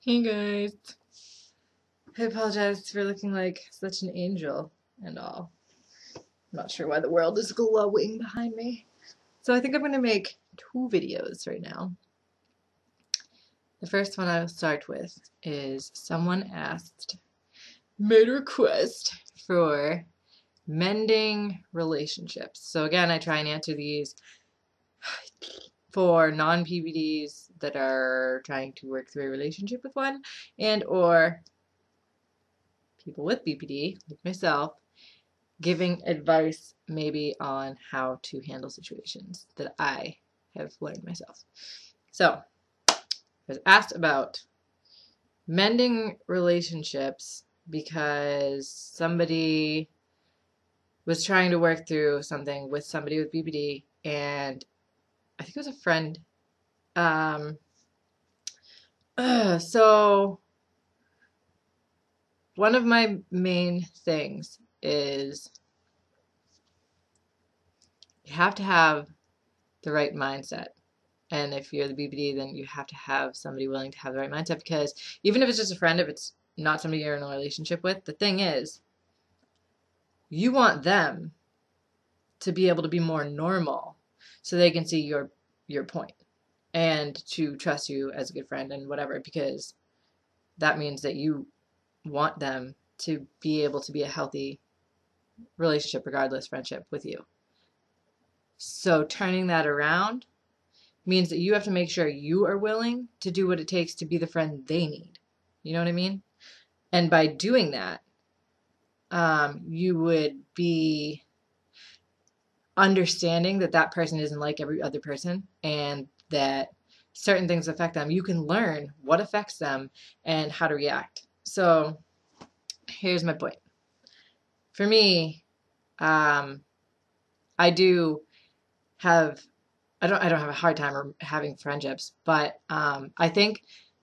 Hey guys. I apologize for looking like such an angel and all. I'm not sure why the world is glowing behind me. So I think I'm going to make 2 videos right now. The first one I'll start with is someone made a request for mending relationships. So again, I try and answer these for non-PPDs that are trying to work through a relationship with one and or people with BPD, like myself, giving advice maybe on how to handle situations that I have learned myself. So, I was asked about mending relationships because somebody was trying to work through something with somebody with BPD, and I think it was a friend. So one of my main things is you have to have the right mindset. And if you're the BPD, then you have to have somebody willing to have the right mindset, because even if it's just a friend, if it's not somebody you're in a relationship with, the thing is, you want them to be able to be more normal so they can see your point and to trust you as a good friend and whatever, because that means that you want them to be able to be a healthy relationship, regardless, friendship with you. So turning that around means that you have to make sure you are willing to do what it takes to be the friend they need. You know what I mean? And by doing that, you would be understanding that that person isn't like every other person and that certain things affect them. You can learn what affects them and how to react. So here's my point. For me, I don't have a hard time having friendships, but I think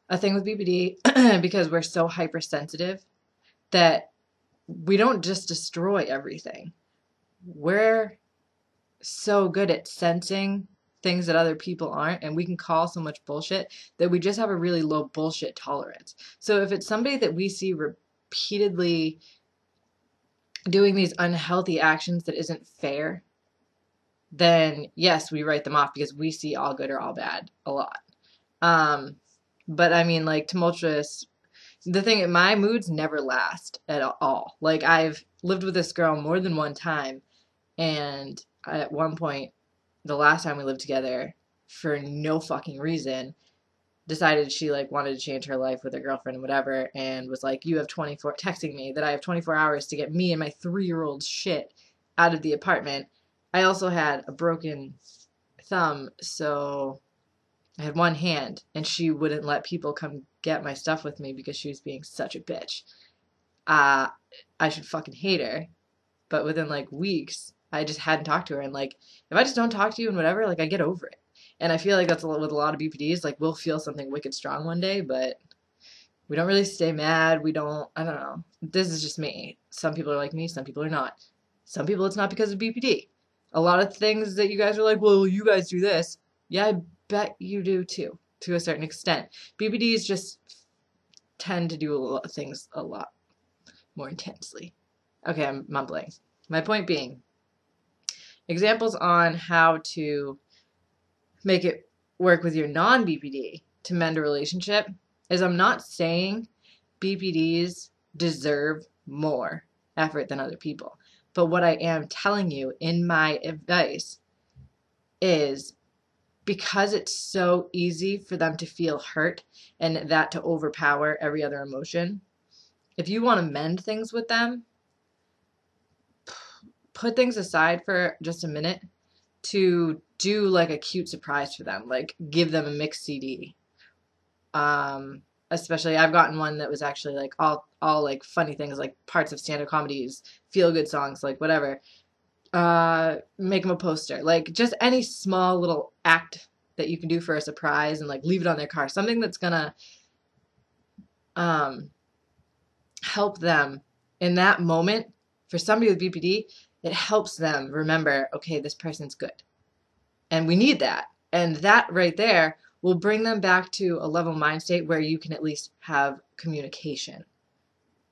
a thing with BPD, because we're so hypersensitive, that we don't just destroy everything. We're so good at sensing things that other people aren't, and we can call so much bullshit that we just have a really low bullshit tolerance. So if it's somebody that we see repeatedly doing these unhealthy actions that isn't fair, then yes, we write them off because we see all good or all bad a lot. But I mean, like, tumultuous, the thing, my moods never last at all. Like, I've lived with this girl more than one time, and at one point, the last time we lived together, for no fucking reason, decided she like wanted to change her life with her girlfriend and whatever, and was like, you have 24, texting me that I have 24 hours to get me and my 3-year-old shit out of the apartment. I also had a broken thumb, so I had one hand, and she wouldn't let people come get my stuff with me because she was being such a bitch. I should fucking hate her. But within like weeks, I just hadn't talked to her, and like, if I just don't talk to you and whatever, like, I get over it. And I feel like that's with a lot of BPDs. Like, we'll feel something wicked strong one day, but we don't really stay mad. I don't know. This is just me. Some people are like me, some people are not. Some people it's not because of BPD. A lot of things that you guys are like, well, you guys do this. Yeah, I bet you do too, to a certain extent. BPDs just tend to do a lot of things a lot more intensely. Okay, I'm mumbling. My point being, examples on how to make it work with your non-BPD to mend a relationship is, I'm not saying BPDs deserve more effort than other people. But what I am telling you in my advice is, because it's so easy for them to feel hurt and that to overpower every other emotion, if you want to mend things with them, put things aside for just a minute to do like a cute surprise for them, like give them a mixed CD. Especially, I've gotten one that was actually like all like funny things, like parts of stand-up comedies, feel-good songs, like whatever. Make them a poster, like just any small little act that you can do for a surprise, and like leave it on their car, something that's gonna help them in that moment. For somebody with BPD, it helps them remember, okay, this person's good, and we need that. And that right there will bring them back to a level mind state where you can at least have communication.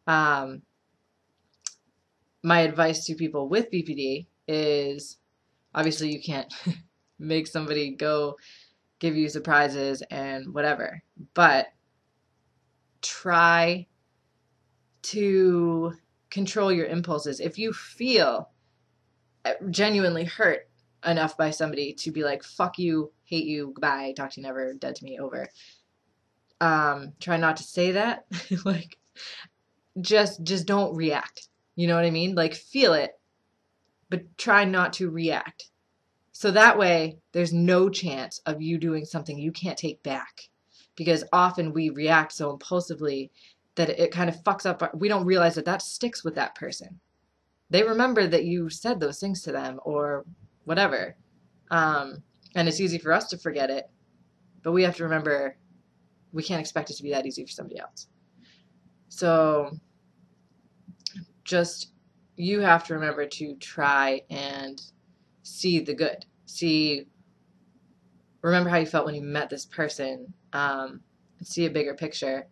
My advice to people with BPD is, obviously you can't make somebody go give you surprises and whatever, but try to control your impulses. If you feel genuinely hurt enough by somebody to be like, fuck you, hate you, goodbye, talk to you never, dead to me, over. Try not to say that. Like, just don't react. You know what I mean? Like, feel it, but try not to react. So that way, there's no chance of you doing something you can't take back. Because often we react so impulsively that it kind of fucks up. We don't realize that that sticks with that person. They remember that you said those things to them or whatever. And it's easy for us to forget it, but we have to remember we can't expect it to be that easy for somebody else. So just, you have to remember to try and see the good. Remember how you felt when you met this person, see a bigger picture.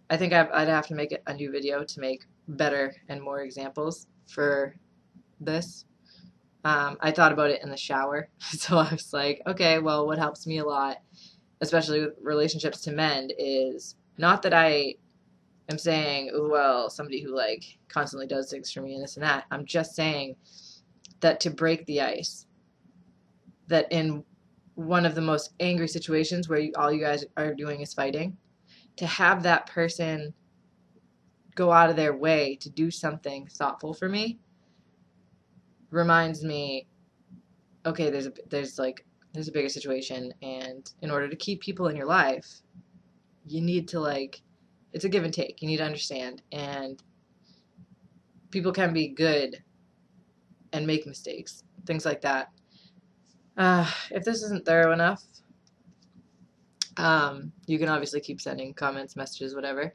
I think I'd have to make a new video to make better and more examples for this. I thought about it in the shower, so I was like, okay, well, what helps me a lot, especially with relationships to mend, is not that I am saying, oh, well, somebody who like constantly does things for me and this and that. I'm just saying that to break the ice, that in one of the most angry situations where all you guys are doing is fighting, to have that person go out of their way to do something thoughtful for me reminds me, okay, there's a bigger situation, and in order to keep people in your life, you need to, like, it's a give and take. You need to understand, and people can be good and make mistakes, things like that. If this isn't thorough enough, you can obviously keep sending comments, messages, whatever.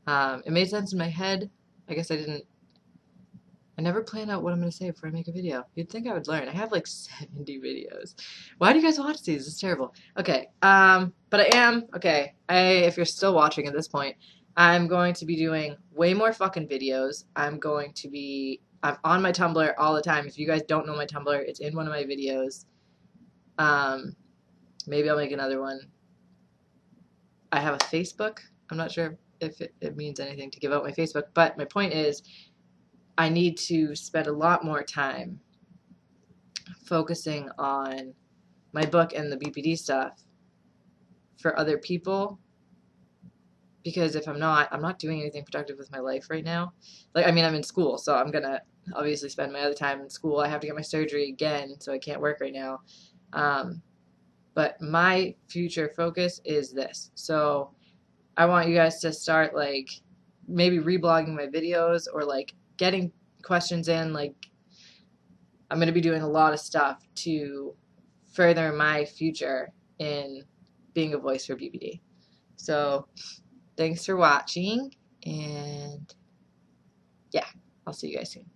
It made sense in my head. I guess I never plan out what I'm going to say before I make a video. You'd think I would learn. I have like 70 videos. Why do you guys watch these? It's terrible. Okay, but I am, okay, if you're still watching at this point, I'm going to be doing way more fucking videos. I'm on my Tumblr all the time. If you guys don't know my Tumblr, it's in one of my videos. Maybe I'll make another one. I have a Facebook. I'm not sure if it means anything to give out my Facebook, but my point is, I need to spend a lot more time focusing on my book and the BPD stuff for other people, because if I'm not doing anything productive with my life right now. Like, I mean, I'm in school, so I'm gonna obviously spend my other time in school. I have to get my surgery again, so I can't work right now. But my future focus is this. So I want you guys to start, like, maybe reblogging my videos, or like getting questions in. Like, I'm going to be doing a lot of stuff to further my future in being a voice for BPD. So thanks for watching, and yeah, I'll see you guys soon.